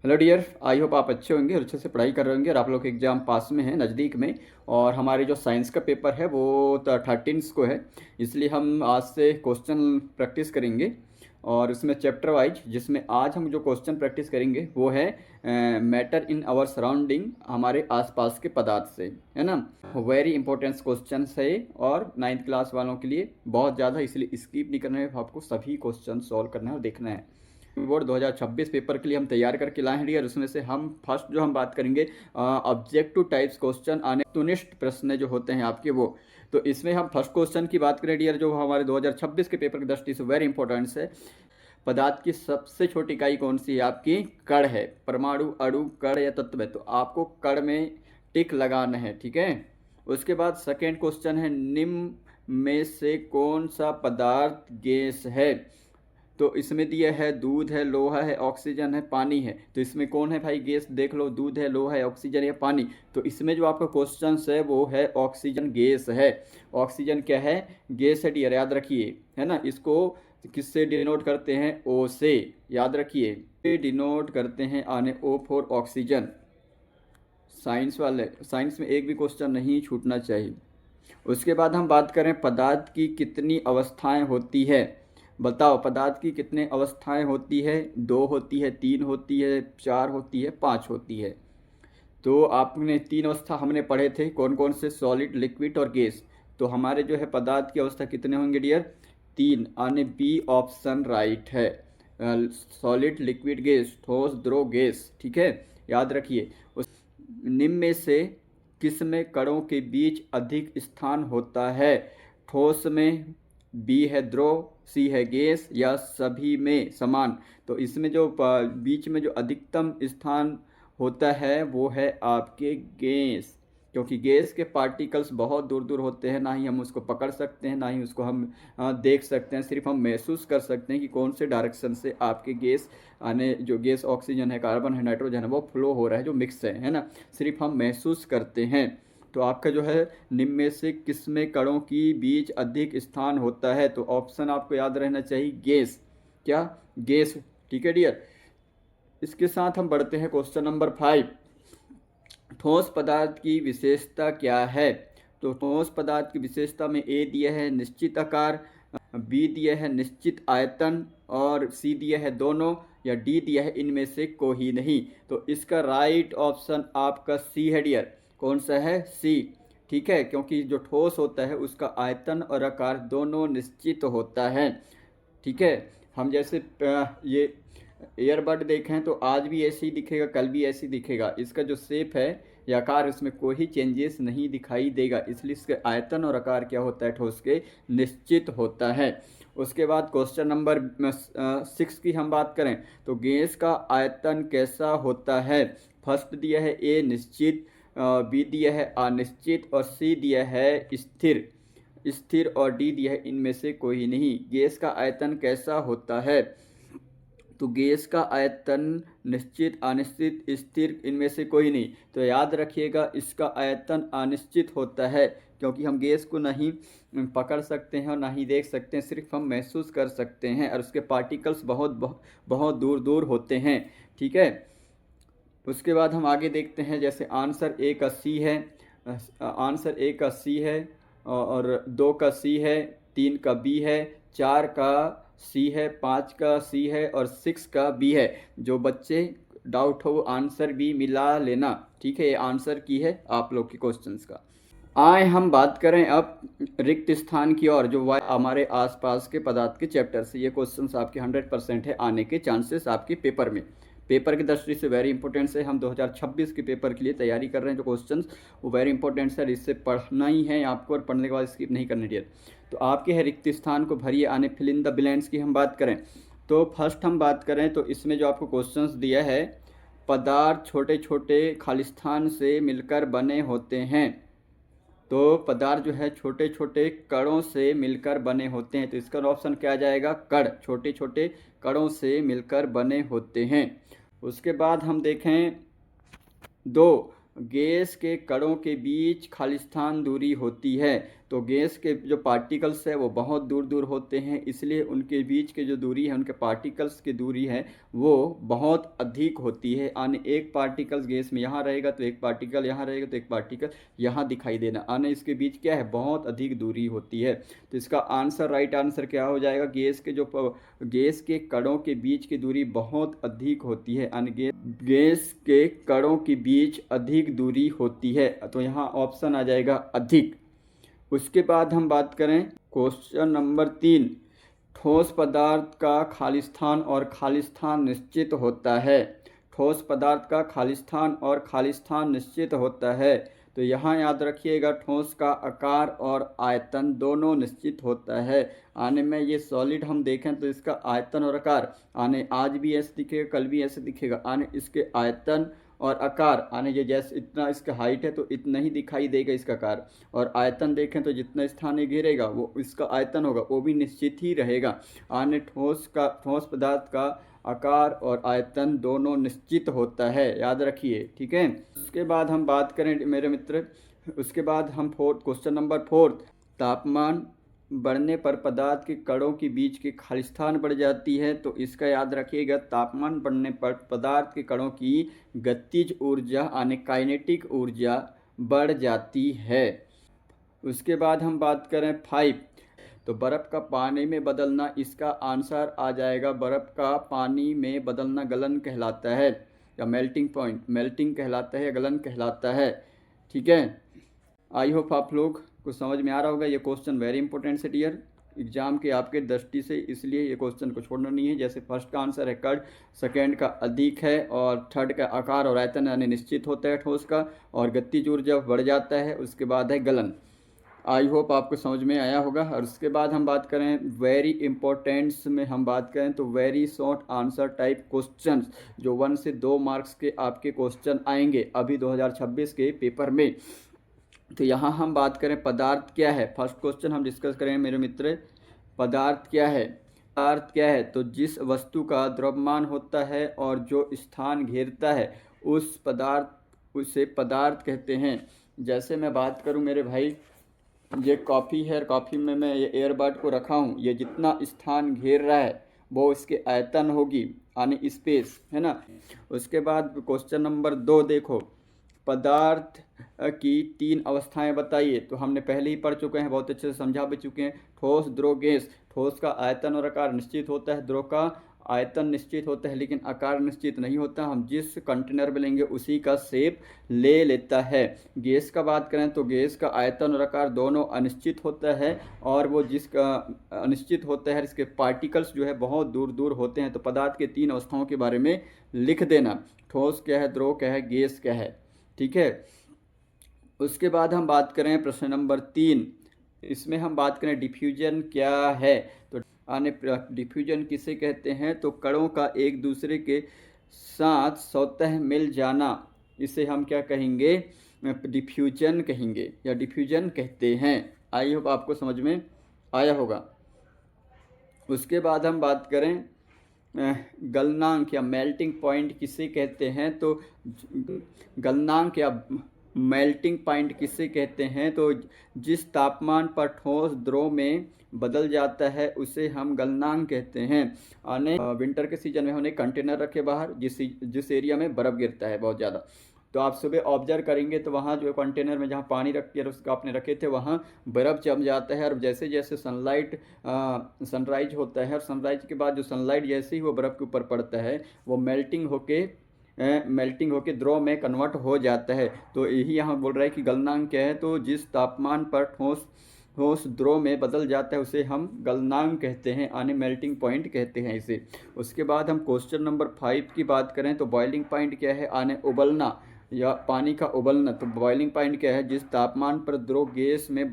Hello dear, I hope आप अच्छे होंगे और अच्छे से पढ़ाई कर रहे होंगे और आप लोग के एग्ज़ाम पास में है नज़दीक में। और हमारे जो साइंस का पेपर है वो 13 को है, इसलिए हम आज से क्वेश्चन प्रैक्टिस करेंगे। और उसमें चैप्टर वाइज, जिसमें आज हम जो क्वेश्चन प्रैक्टिस करेंगे वो है मैटर इन आवर सराउंडिंग, हमारे आसपास के पदार्थ से, है ना। वेरी इंपॉर्टेंट क्वेश्चन है और 9th क्लास वालों के लिए बहुत ज़्यादा, इसलिए स्किप नहीं करना है, आपको सभी क्वेश्चन सॉल्व करना है और देखना है। बोर्ड 2026 पेपर के लिए हम तैयार करके लाए हैं डियर। उसमें से हम फर्स्ट जो हम बात करेंगे ऑब्जेक्टिव टाइप्स क्वेश्चन, वस्तुनिष्ठ प्रश्न जो होते हैं आपके वो। तो इसमें हम फर्स्ट क्वेश्चन की बात करें डियर, जो हमारे 2026 के पेपर की दृष्टि से वेरी इंपॉर्टेंट है। पदार्थ की सबसे छोटी इकाई कौन सी है? आपकी कण है। परमाणु, अणु, कण या तत्व है, तो आपको कण में टिक लगाना है, ठीक है। उसके बाद सेकेंड क्वेश्चन है, निम्न में से कौन सा पदार्थ गैस है? तो इसमें दिया है दूध है, लोहा है, ऑक्सीजन है, पानी है। तो इसमें कौन है भाई गैस? देख लो, दूध है, लोहा है, ऑक्सीजन या पानी। तो इसमें जो आपका क्वेश्चन है वो है ऑक्सीजन गैस है। ऑक्सीजन क्या है? गैस है डियर, याद रखिए, है ना। इसको किससे डिनोट करते हैं? ओ से, याद रखिए। डिनोट करते हैं आने ओ फॉर ऑक्सीजन। साइंस वाले, साइंस में एक भी क्वेश्चन नहीं छूटना चाहिए। उसके बाद हम बात करें पदार्थ की कितनी अवस्थाएं होती है। बताओ, पदार्थ की कितने अवस्थाएं होती है? 2 होती है, 3 होती है, 4 होती है, 5 होती है। तो आपने 3 अवस्था हमने पढ़े थे, कौन कौन से? सॉलिड, लिक्विड और गैस। तो हमारे जो है पदार्थ की अवस्था कितने होंगे डियर? 3, यानी बी ऑप्शन राइट है। सॉलिड, लिक्विड, गैस, ठोस, द्रव, गैस, ठीक है, याद रखिए। उस निम्न में से किस में कणों के बीच अधिक स्थान होता है? ठोस में, बी है द्रव, सी है गैस, या सभी में समान। तो इसमें जो बीच में जो अधिकतम स्थान होता है वो है आपके गैस, क्योंकि गैस के पार्टिकल्स बहुत दूर दूर होते हैं, ना ही हम उसको पकड़ सकते हैं, ना ही उसको हम देख सकते हैं। सिर्फ हम महसूस कर सकते हैं कि कौन से डायरेक्शन से आपके गैस आने, जो गैस ऑक्सीजन है, कार्बन है, नाइट्रोजन है, वो फ्लो हो रहा है, जो मिक्स है ना। सिर्फ हम महसूस करते हैं। तो आपका जो है निम्न में से किसमें कणों की बीच अधिक स्थान होता है? तो ऑप्शन आपको याद रहना चाहिए, गैस। क्या? गैस, ठीक है डियर। इसके साथ हम बढ़ते हैं क्वेश्चन नंबर 5। ठोस पदार्थ की विशेषता क्या है? तो ठोस पदार्थ की विशेषता में ए दिया है निश्चित आकार, बी दिया है निश्चित आयतन, और सी दिया है दोनों, या डी दिया है इनमें से कोई नहीं। तो इसका राइट ऑप्शन आपका सी है डियर। कौन सा है? सी, ठीक है, क्योंकि जो ठोस होता है उसका आयतन और आकार दोनों निश्चित होता है, ठीक है। हम जैसे ये ईयरबड देखें तो आज भी ऐसे ही दिखेगा, कल भी ऐसे ही दिखेगा। इसका जो शेप है या आकार, इसमें कोई चेंजेस नहीं दिखाई देगा, इसलिए इसके आयतन और आकार क्या होता है? ठोस के निश्चित होता है। उसके बाद क्वेश्चन नंबर 6 की हम बात करें तो गैस का आयतन कैसा होता है? फर्स्ट दिया है ए निश्चित, बी दिया है अनिश्चित, और सी दिया है स्थिर। स्थिर और डी दिया है इनमें से कोई नहीं। गैस का आयतन कैसा होता है? तो गैस का आयतन निश्चित, अनिश्चित, स्थिर, इनमें से कोई नहीं। तो याद रखिएगा, इसका आयतन अनिश्चित होता है, क्योंकि हम गैस को नहीं पकड़ सकते हैं और ना ही देख सकते हैं, सिर्फ हम महसूस कर सकते हैं, और उसके पार्टिकल्स बहुत बहुत बहुत दूर दूर होते हैं, ठीक है। उसके बाद हम आगे देखते हैं, जैसे आंसर ए का सी है, आंसर ए का सी है, और 2 का सी है, 3 का बी है, 4 का सी है, 5 का सी है, और 6 का बी है। जो बच्चे डाउट हो आंसर भी मिला लेना, ठीक है। ये आंसर की है आप लोग के क्वेश्चंस का। आए हम बात करें अब रिक्त स्थान की और, जो हमारे आसपास के पदार्थ के चैप्टर से ये क्वेश्चंस आपके 100% है, आने के चांसेस आपके पेपर में। पेपर की दृष्टि से वेरी इंपॉर्टेंट है। हम 2026 के पेपर के लिए तैयारी कर रहे हैं, जो क्वेश्चंस वो वेरी इंपॉर्टेंट है, इससे पढ़ना ही है आपको, और पढ़ने के बाद स्किप नहीं करनी डियर। तो आपके है रिक्त स्थान को भरिए आने, फिल इन द ब्लैंक्स की हम बात करें तो फर्स्ट हम बात करें तो इसमें जो आपको क्वेश्चंस दिया है, पदार्थ छोटे छोटे खालिस्तान से मिलकर बने होते हैं। तो पदार्थ जो है छोटे छोटे कणों से मिलकर बने होते हैं। तो इसका ऑप्शन क्या आ जाएगा? कण, छोटे छोटे कणों से मिलकर बने होते हैं। उसके बाद हम देखें 2, गैस के कणों के बीच खालिस्तान दूरी होती है। तो गैस के जो पार्टिकल्स है वो बहुत दूर दूर होते हैं, इसलिए उनके बीच के जो दूरी है, उनके पार्टिकल्स की दूरी है वो बहुत अधिक होती है। आने एक पार्टिकल्स गैस में यहाँ रहेगा तो एक पार्टिकल यहाँ रहेगा तो एक पार्टिकल यहाँ दिखाई देना, आने इसके बीच क्या है, बहुत अधिक दूरी होती है। तो इसका आंसर, राइट आंसर क्या हो जाएगा, गैस के कणों के बीच की दूरी बहुत अधिक होती है, यानी गैस के कणों के बीच अधिक दूरी होती है। तो यहाँ ऑप्शन आ जाएगा अधिक। उसके बाद हम बात करें क्वेश्चन नंबर 3, ठोस पदार्थ का खालिस्तान और खालिस्तान निश्चित होता है। ठोस पदार्थ का खालिस्तान और खालिस्तान निश्चित होता है। तो यहाँ याद रखिएगा, ठोस का आकार और आयतन दोनों निश्चित होता है। आने में ये सॉलिड हम देखें तो इसका आयतन और आकार आने आज भी ऐसे दिखेगा, कल भी ऐसे दिखेगा। आने इसके आयतन और आकार आने ये जैसे इतना इसका हाइट है तो इतना ही दिखाई देगा इसका आकार, और आयतन देखें तो जितना स्थान ये घेरेगा वो इसका आयतन होगा, वो भी निश्चित ही रहेगा। आने ठोस पदार्थ का आकार और आयतन दोनों निश्चित होता है, याद रखिए, ठीक है। उसके बाद हम बात करें मेरे मित्र, उसके बाद हम क्वेश्चन नंबर 4, तापमान बढ़ने पर पदार्थ के कणों के बीच की खालिस्तान बढ़ जाती है। तो इसका याद रखिएगा, तापमान बढ़ने पर पदार्थ के कणों की गतिज ऊर्जा यानी काइनेटिक ऊर्जा बढ़ जाती है। उसके बाद हम बात करें 5, तो बर्फ़ का पानी में बदलना, इसका आंसर आ जाएगा बर्फ़ का पानी में बदलना गलन कहलाता है, या मेल्टिंग कहलाता है या गलन कहलाता है, ठीक है। आई होप आप लोग को समझ में आ रहा होगा। ये क्वेश्चन वेरी इंपॉर्टेंट है डियर एग्जाम के आपके दृष्टि से, इसलिए ये क्वेश्चन को छोड़ना नहीं है। जैसे फर्स्ट का आंसर है कण, सेकेंड का अधिक है, और थर्ड का आकार और आयतन यानी निश्चित होता है ठोस का, और गतिज ऊर्जा बढ़ जाता है, उसके बाद है गलन। आई होप आपको समझ में आया होगा। और उसके बाद हम बात करें वेरी इंपॉर्टेंट्स में, हम बात करें तो very short answer type question, जो 1 से 2 मार्क्स के आपके क्वेश्चन आएंगे अभी 2026 के पेपर में। तो यहाँ हम बात करें पदार्थ क्या है। फर्स्ट क्वेश्चन हम डिस्कस करें मेरे मित्र, पदार्थ क्या है। पदार्थ क्या है, तो जिस वस्तु का द्रव्यमान होता है और जो स्थान घेरता है उसे पदार्थ कहते हैं। जैसे मैं बात करूं मेरे भाई, ये कॉफ़ी है, कॉफ़ी में मैं ये एयरबड को रखा हूँ, ये जितना स्थान घेर रहा है वो इसके आयतन होगी, यानी स्पेस, है ना। उसके बाद क्वेश्चन नंबर 2 देखो, पदार्थ की 3 अवस्थाएं बताइए। तो हमने पहले ही पढ़ चुके हैं, बहुत अच्छे से समझा भी चुके हैं। ठोस, द्रव, गैस। ठोस का आयतन और आकार निश्चित होता है, द्रव का आयतन निश्चित होता है लेकिन आकार निश्चित नहीं होता, हम जिस कंटेनर में लेंगे उसी का शेप ले लेता है। गैस का बात करें तो गैस का आयतन और आकार दोनों अनिश्चित होता है, और वो जिसका अनिश्चित होता है इसके पार्टिकल्स जो है बहुत दूर दूर होते हैं। तो पदार्थ के 3 अवस्थाओं के बारे में लिख देना, ठोस क्या है, द्रव क्या है, गैस क्या है, ठीक है। उसके बाद हम बात करें प्रश्न नंबर 3, इसमें हम बात करें डिफ्यूजन क्या है। तो डिफ्यूजन किसे कहते हैं, तो कणों का एक दूसरे के साथ स्वतः मिल जाना, इसे हम क्या कहेंगे, डिफ्यूजन कहेंगे या डिफ्यूजन कहते हैं। आई होप आपको समझ में आया होगा। उसके बाद हम बात करें गलनांक या मेल्टिंग पॉइंट किसे कहते हैं। तो गलनांक या मेल्टिंग पॉइंट किसे कहते हैं, तो जिस तापमान पर ठोस द्रव में बदल जाता है उसे हम गलनांक कहते हैं। आने विंटर के सीजन में हमने कंटेनर रखे बाहर, जिस एरिया में बर्फ़ गिरता है बहुत ज़्यादा, तो आप सुबह ऑब्जर्व करेंगे तो वहाँ जो कंटेनर में जहाँ पानी रख के उसका आपने रखे थे वहाँ बर्फ़ जम जाता है। और जैसे जैसे सनराइज होता है, और सनराइज के बाद जो सनलाइट जैसे ही वो बर्फ़ के ऊपर पड़ता है वो मेल्टिंग होके द्रव में कन्वर्ट हो जाता है। तो यही यहाँ बोल रहा है कि गलनांक क्या है, तो जिस तापमान पर ठोस द्रव में बदल जाता है उसे हम गलनांक कहते हैं, यानी मेल्टिंग पॉइंट कहते हैं इसे। उसके बाद हम क्वेश्चन नंबर 5 की बात करें तो बॉइलिंग पॉइंट क्या है, यानी उबलना या पानी का उबलना। तो बॉइलिंग पॉइंट क्या है, जिस तापमान पर द्रव गैस में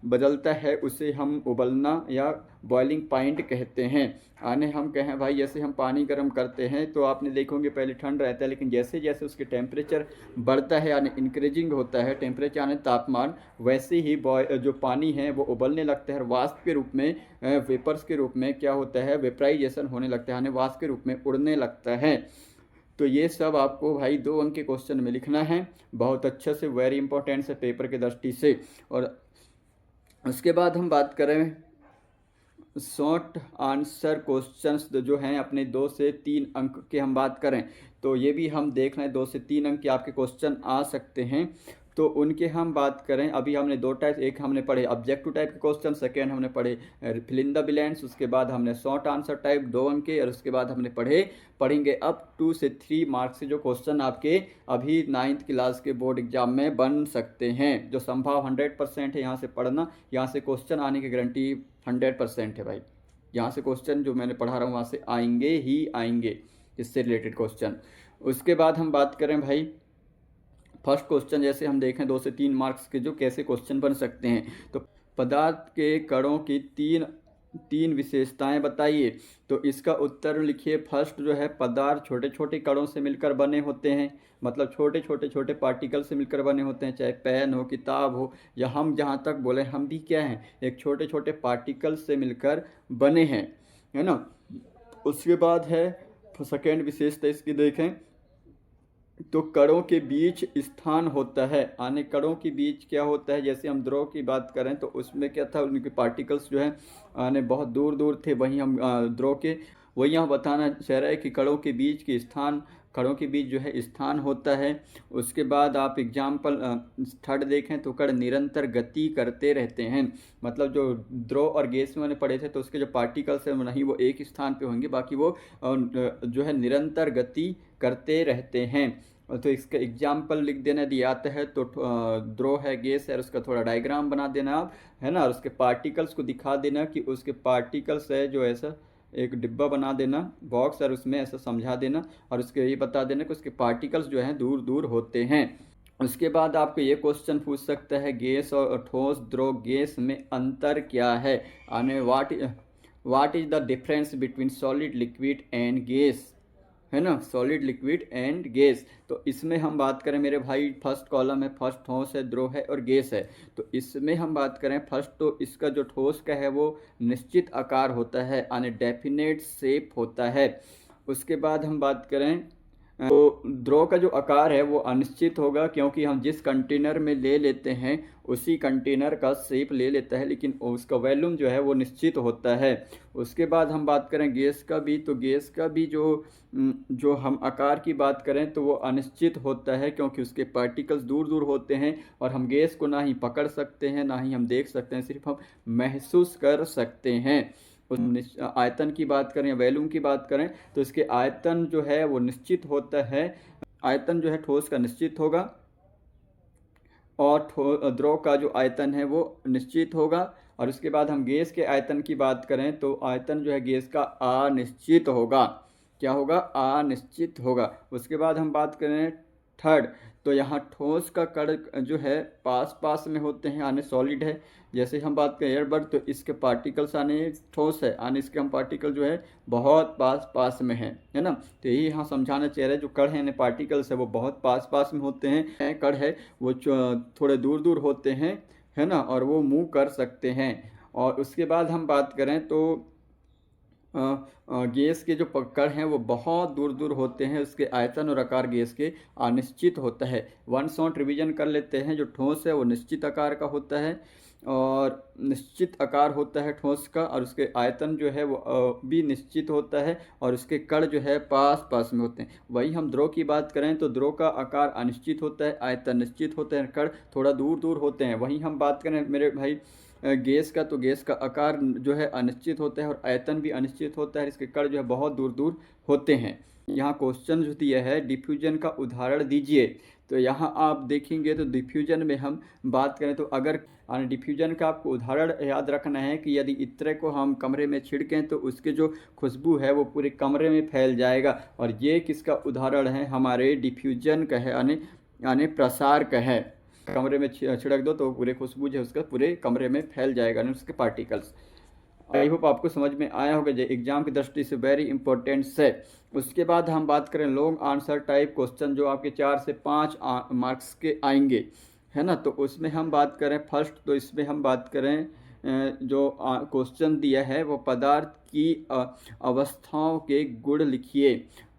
बदलता है उसे हम उबलना या बॉइलिंग पॉइंट कहते हैं। आने हम कहें भाई, जैसे हम पानी गर्म करते हैं तो आपने देखोगे पहले ठंड रहता है, लेकिन जैसे जैसे उसके टेम्परेचर बढ़ता है यानी इंक्रीजिंग होता है टेम्परेचर यानी तापमान, वैसे ही जो पानी है वो उबलने लगता है, वाष्प के रूप में, वेपर्स के रूप में क्या होता है, वेपराइजेशन होने लगता है, यानी वाष्प के रूप में उड़ने लगता है। तो ये सब आपको भाई 2 अंक के क्वेश्चन में लिखना है बहुत अच्छे से, वेरी इंपॉर्टेंट से पेपर की दृष्टि से। और उसके बाद हम बात करें शॉर्ट आंसर क्वेश्चंस जो हैं अपने 2 से 3 अंक के हम बात करें तो ये भी हम देख रहे हैं 2 से 3 अंक के आपके क्वेश्चन आ सकते हैं। तो उनके हम बात करें, अभी हमने 2 टाइप, एक हमने पढ़े ऑब्जेक्टिव टाइप के क्वेश्चन, सेकेंड हमने पढ़े फिल इन द ब्लैंक्स, उसके बाद हमने शॉर्ट आंसर टाइप 2 अंक के, और उसके बाद हमने पढ़ेंगे अब 2 से 3 मार्क्स से जो क्वेश्चन आपके अभी 9th क्लास के बोर्ड एग्जाम में बन सकते हैं, जो संभव 100% है। यहाँ से पढ़ना, यहाँ से क्वेश्चन आने की गारंटी 100% है भाई। यहाँ से क्वेश्चन जो मैंने पढ़ा रहा हूँ वहाँ से आएंगे ही आएंगे, इससे रिलेटेड क्वेश्चन। उसके बाद हम बात करें भाई फर्स्ट क्वेश्चन, जैसे हम देखें 2 से 3 मार्क्स के जो कैसे क्वेश्चन बन सकते हैं। तो पदार्थ के कणों की तीन विशेषताएं बताइए। तो इसका उत्तर लिखिए। फर्स्ट जो है, पदार्थ छोटे छोटे कणों से मिलकर बने होते हैं, मतलब छोटे पार्टिकल से मिलकर बने होते हैं, चाहे पेन हो, किताब हो, या हम जहाँ तक बोले हम भी क्या हैं, एक छोटे छोटे पार्टिकल से मिलकर बने हैं, है ना। उसके बाद है सेकेंड विशेषता इसकी देखें तो कणों के बीच स्थान होता है। आने कणों के बीच क्या होता है, जैसे हम द्रव की बात करें तो उसमें क्या था, उनके पार्टिकल्स जो है आने बहुत दूर दूर थे, वहीं हम द्रव के वही यहाँ बताना चाह रहा है कि कणों के बीच के स्थान, कणों के बीच जो है स्थान होता है। उसके बाद आप एग्जाम्पल थर्ड देखें तो कण निरंतर गति करते रहते हैं, मतलब जो द्रव और गैस में मैंने पढ़े थे तो उसके जो पार्टिकल्स हैं नहीं वो एक स्थान पे होंगे, बाकी वो जो है निरंतर गति करते रहते हैं। तो इसका एग्जाम्पल लिख देना यदि आता है तो द्रव है, गैस है, उसका थोड़ा डायग्राम बना देना आप, है ना, और उसके पार्टिकल्स को दिखा देना कि उसके पार्टिकल्स है जो ऐसा एक डिब्बा बना देना बॉक्स, और उसमें ऐसा समझा देना, और उसके ये बता देना कि उसके पार्टिकल्स जो हैं दूर दूर होते हैं। उसके बाद आपको ये क्वेश्चन पूछ सकता है, गैस और ठोस द्रव गैस में अंतर क्या है। आने what is the difference between solid liquid and gas, है ना, सॉलिड लिक्विड एंड गैस। तो इसमें हम बात करें मेरे भाई, फर्स्ट कॉलम है, फर्स्ट ठोस है, द्रव है और गैस है। तो इसमें हम बात करें फर्स्ट, तो इसका जो ठोस का है वो निश्चित आकार होता है, यानी डेफिनेट शेप होता है। उसके बाद हम बात करें तो द्रव का जो आकार है वो अनिश्चित होगा, क्योंकि हम जिस कंटेनर में ले लेते हैं उसी कंटेनर का शेप ले लेता है, लेकिन उसका वॉल्यूम जो है वो निश्चित होता है। उसके बाद हम बात करें गैस का भी, तो गैस का भी जो हम आकार की बात करें तो वो अनिश्चित होता है, क्योंकि उसके पार्टिकल्स दूर दूर होते हैं, और हम गैस को ना ही पकड़ सकते हैं ना ही हम देख सकते हैं, सिर्फ हम महसूस कर सकते हैं। आयतन की बात करें, वॉल्यूम की बात करें तो इसके आयतन जो है वो निश्चित होता है। आयतन जो है ठोस का निश्चित होगा, और द्रव का जो आयतन है वो निश्चित होगा। और उसके बाद हम गैस के आयतन की बात करें तो आयतन जो है गैस का अनिश्चित होगा। क्या होगा, अनिश्चित होगा। उसके बाद हम बात करें थर्ड, तो यहाँ ठोस का कण जो है पास पास में होते हैं, आने सॉलिड है। जैसे हम बात करें एयरबड, तो इसके पार्टिकल्स आने ठोस है, आने इसके हम पार्टिकल जो है बहुत पास पास में है ना। तो यही यहाँ समझाना चाह रहे हैं, जो कण है पार्टिकल्स है वो बहुत पास पास में होते हैं, कण है वो थोड़े दूर दूर होते हैं, है ना, और वो मूव कर सकते हैं। और उसके बाद हम बात करें तो गैस के जो कण हैं वो बहुत दूर दूर होते हैं, उसके आयतन और आकार गैस के अनिश्चित होता है। वन शॉट रिवीजन कर लेते हैं, जो ठोस है वो निश्चित आकार का होता है, और निश्चित आकार होता है ठोस का, और उसके आयतन जो है वो भी निश्चित होता है, और उसके कण जो है पास पास में होते हैं। वही हम द्रव की बात करें तो द्रव का आकार अनिश्चित होता है, आयतन निश्चित होते हैं, कण थोड़ा दूर दूर होते हैं। वहीं हम बात करें मेरे भाई गैस का, तो गैस का आकार जो है अनिश्चित होता है और आयतन भी अनिश्चित होता है, इसके कण जो है बहुत दूर दूर होते हैं। यहाँ क्वेश्चन जो दिया है डिफ्यूजन का उदाहरण दीजिए। तो यहाँ आप देखेंगे तो डिफ्यूजन में हम बात करें तो अगर डिफ्यूजन का आपको उदाहरण याद रखना है कि यदि इत्र को हम कमरे में छिड़कें तो उसके जो खुशबू है वो पूरे कमरे में फैल जाएगा, और ये किसका उदाहरण है, हमारे डिफ्यूजन का है, यानी प्रसार का है। कमरे में छिड़क दो तो पूरे खुशबू जो है उसका पूरे कमरे में फैल जाएगा, यानी उसके पार्टिकल्स। आई होप आपको समझ में आया होगा, जो एग्जाम की दृष्टि से वेरी इंपॉर्टेंट है। उसके बाद हम बात करें लॉन्ग आंसर टाइप क्वेश्चन, जो आपके 4 से 5 मार्क्स के आएंगे, है ना। तो उसमें हम बात करें फर्स्ट, तो इसमें हम बात करें जो क्वेश्चन दिया है वो पदार्थ की अवस्थाओं के गुण लिखिए।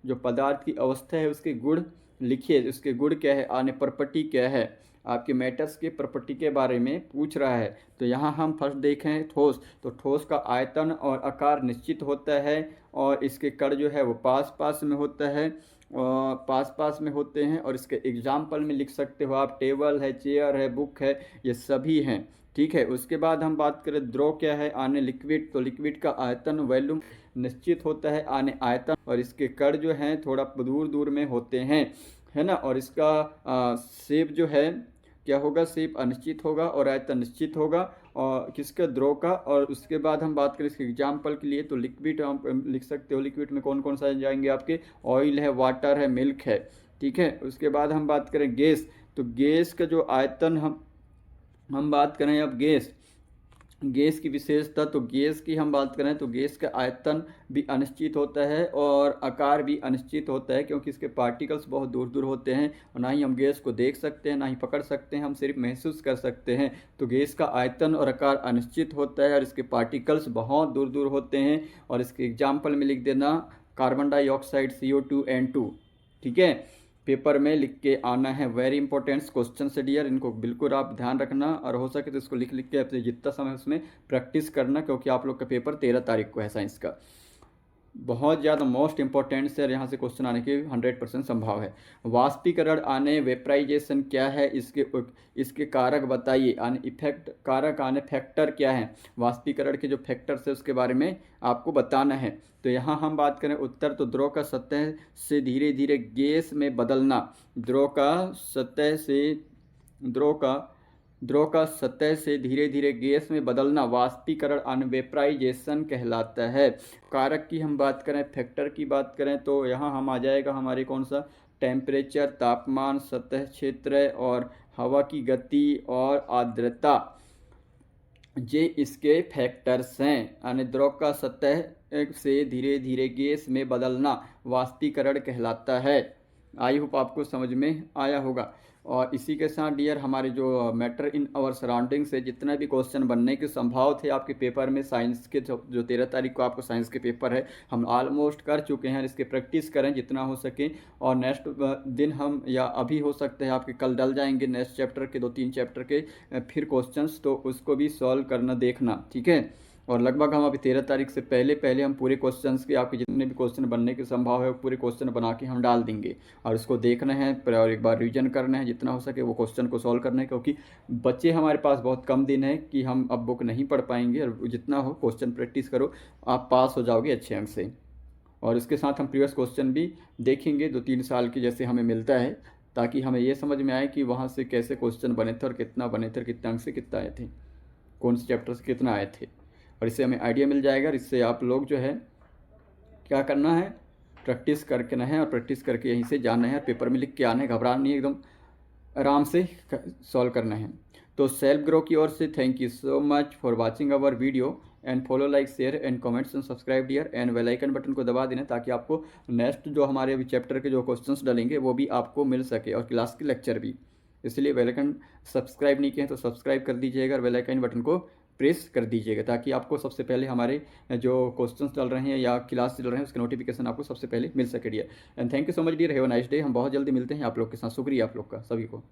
जो पदार्थ की अवस्था है उसके गुण लिखिए, उसके गुण क्या है, आने प्रॉपर्टी क्या है, आपके मैटर्स के प्रॉपर्टी के बारे में पूछ रहा है। तो यहाँ हम फर्स्ट देखें ठोस, तो ठोस का आयतन और आकार निश्चित होता है और इसके कण जो है वो पास पास में होता है और पास पास में होते हैं। और इसके एग्जाम्पल में लिख सकते हो आप, टेबल है, चेयर है, बुक है, ये सभी हैं। ठीक है, उसके बाद हम बात करें द्रव क्या है, आने लिक्विड, तो लिक्विड का आयतन वॉल्यूम निश्चित होता है, आने आयतन, और इसके कण जो हैं थोड़ा दूर दूर में होते हैं, है ना। और इसका शेप जो है क्या होगा, शेप अनिश्चित होगा और आयतन निश्चित होगा, और किसका, द्रव का। और उसके बाद हम बात करें इसके एग्जाम्पल के लिए, तो लिक्विड हम लिख सकते हो, लिक्विड में कौन कौन सा जाएंगे आपके, ऑयल है, वाटर है, मिल्क है। ठीक है, उसके बाद हम बात करें गैस, तो गैस का जो आयतन हम बात करें अब गैस की विशेषता, तो गैस की हम बात करें तो गैस का आयतन भी अनिश्चित होता है और आकार भी अनिश्चित होता है, क्योंकि इसके पार्टिकल्स बहुत दूर दूर होते हैं और ना ही हम गैस को देख सकते हैं, ना ही पकड़ सकते हैं, हम सिर्फ महसूस कर सकते हैं। तो गैस का आयतन और आकार अनिश्चित होता है और इसके पार्टिकल्स बहुत दूर दूर होते हैं। और इसके एग्जाम्पल में लिख देना, कार्बन डाइऑक्साइड, CO2, N2। ठीक है, पेपर में लिख के आना है, वेरी इंपॉर्टेंट क्वेश्चन से डियर, इनको बिल्कुल आप ध्यान रखना और हो सके तो इसको लिख लिख के अपने जितना समय उसमें प्रैक्टिस करना, क्योंकि आप लोग का पेपर 13 तारीख को है साइंस का। बहुत ज़्यादा मोस्ट इंपॉर्टेंट से यहाँ से क्वेश्चन आने की 100% संभाव है। वाष्पीकरण आने, वेपराइजेशन क्या है, इसके कारक बताइए, आने इफेक्ट, कारक आने फैक्टर क्या है, वाष्पीकरण के जो फैक्टर्स है उसके बारे में आपको बताना है। तो यहाँ हम बात करें उत्तर, तो द्रव का सतह से धीरे धीरे गैस में बदलना, द्रव का सतह से द्रव का सतह से धीरे धीरे गैस में बदलना वाष्पीकरण, अनवेपराइजेशन कहलाता है। कारक की हम बात करें, फैक्टर की बात करें, तो यहाँ हम आ जाएगा हमारे कौन सा, टेम्परेचर, तापमान, सतह क्षेत्र और हवा की गति और आर्द्रता, ये इसके फैक्टर्स हैं। यानी द्रव का सतह से धीरे धीरे गैस में बदलना वाष्पीकरण कहलाता है। आई होप आपको समझ में आया होगा। और इसी के साथ डियर, हमारे जो मैटर इन आवर सराउंडिंग से जितना भी क्वेश्चन बनने के संभाव थे आपके पेपर में, साइंस के जो 13 तारीख को आपको साइंस के पेपर है, हम ऑलमोस्ट कर चुके हैं। इसके प्रैक्टिस करें जितना हो सके, और नेक्स्ट दिन हम, या अभी हो सकते हैं आपके कल डल जाएंगे नेक्स्ट चैप्टर के 2-3 चैप्टर के फिर क्वेश्चंस, तो उसको भी सॉल्व करना देखना। ठीक है, और लगभग हम अभी 13 तारीख से पहले पहले हम पूरे क्वेश्चंस के, आपके जितने भी क्वेश्चन बनने के संभाव है पूरे क्वेश्चन बना के हम डाल देंगे, और उसको देखना है और एक बार रिवीजन करना है, जितना हो सके वो क्वेश्चन को सॉल्व करना है, क्योंकि बच्चे हमारे पास बहुत कम दिन है कि हम अब बुक नहीं पढ़ पाएंगे, और जितना हो क्वेश्चन प्रैक्टिस करो, आप पास हो जाओगे अच्छे अंक से। और इसके साथ हम प्रीवियस क्वेश्चन भी देखेंगे 2-3 साल के, जैसे हमें मिलता है, ताकि हमें ये समझ में आए कि वहाँ से कैसे क्वेश्चन बने थे और कितना बने थे और कितने अंक से कितना आए थे, कौन से चैप्टर से कितना आए थे, और इससे हमें आइडिया मिल जाएगा। और इससे आप लोग जो है क्या करना है, प्रैक्टिस करके ना है, और प्रैक्टिस करके यहीं से जाना है, पेपर में लिख के आना है, घबराना नहीं, एकदम आराम से सॉल्व करना है। तो सेल्फ ग्रो की ओर से thank you so much for watching our video, and follow, like, share and comments and subscribe dear, and bell icon button को दबा देना, ताकि आपको नेक्स्ट जो हमारे अभी चैप्टर के जो क्वेश्चंस डालेंगे वो भी आपको मिल सके, और क्लास के लेक्चर भी। इसलिए बेल आइकन सब्सक्राइब नहीं किए तो सब्सक्राइब कर दीजिएगा, और बेल आइकन बटन को प्रेस कर दीजिएगा, ताकि आपको सबसे पहले हमारे जो क्वेश्चंस चल रहे हैं या क्लास चल रहे हैं उसके नोटिफिकेशन आपको सबसे पहले मिल सके dear. And thank you so much dear, have a nice day. हम बहुत जल्दी मिलते हैं आप लोग के साथ। शुक्रिया आप लोग का सभी को।